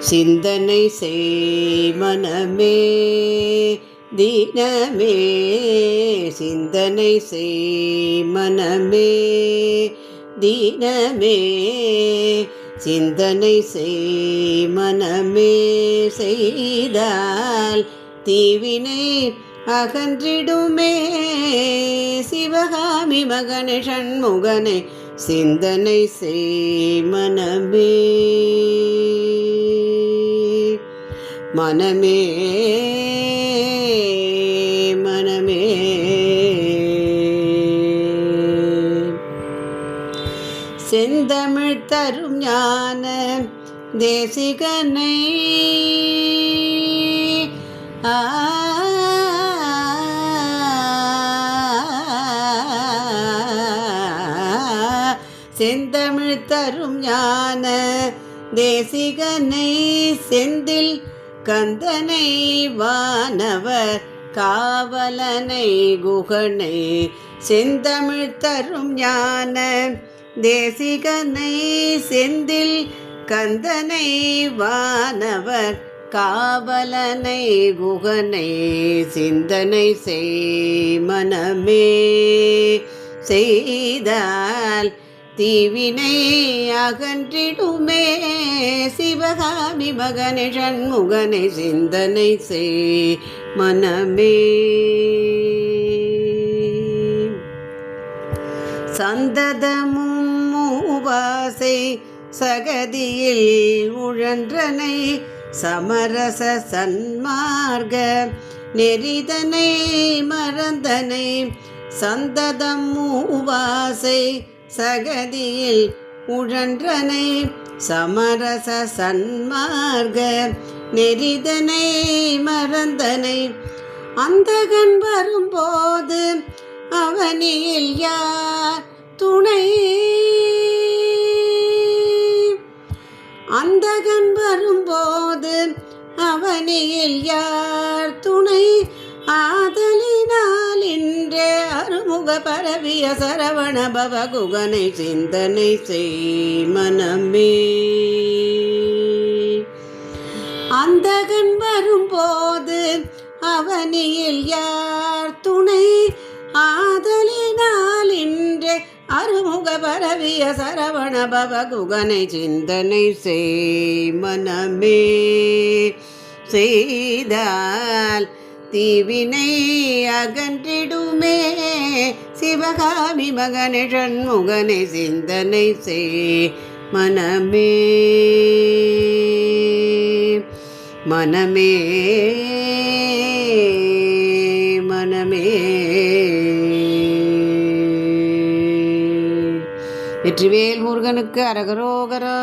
சிந்தனை செய் மனமே தினமே, சிந்தனை செய் மனமே தினமே, சிந்தனை செய் மனமே. செய்தால் தீவினை அகன்றிடுமே, சிவகாமி மகனை ஷண்முகனை சிந்தனை செய் மனமே. மனமே மனமே, செந்தமிழ் தரும் ஞான தேசிகனை செந்தமிழ் தரும் ஞான தேசிகனை, செந்தில் கந்தனை வானவர் காவலனை குகனை, செந்தமிழ் தரும் ஞான தேசிகனை, செந்தில் கந்தனை வானவர் காவலனை குகனை சிந்தனை செய் மனமே. செய்தால் தீவினை அகன்றிடுமே, சிவகாமி மகனை ஷண்முகனை சிந்தனை செய் மனமே. சந்ததமும் மூவாசை சகதியில் உழன்றனை, சமரச சன்மார்க்க நெறிதனை மறந்தனை, சந்ததம் மூவாசை சகதியில் உழன்றனை, சமரச சன்மார்க்க நெறிதனை மறந்தனை, அந்தகன் வரும்போது அவனியில் யார் துணை, அந்தகன் வரும்போது அவனியில் யார் துணை, ஆதலினால் இன்றே அருமுக பரவிய சரவண பவகுகனை சிந்தனை செய் மனமே. அந்தகன் வரும்போது அவனியில் யார் துணை, ஆதலினால் இன்றே அருமுக பரவிய சரவண பவகுகனை சிந்தனை செய் மனமே. செய்தால் தீவினை அகன்றிடுமே, சிவகாமி மகனை ஷண்முகனை சிந்தனை செய் மனமே. மனமே மனமே. வெற்றிவேல் முருகனுக்கு அரகரோகரா.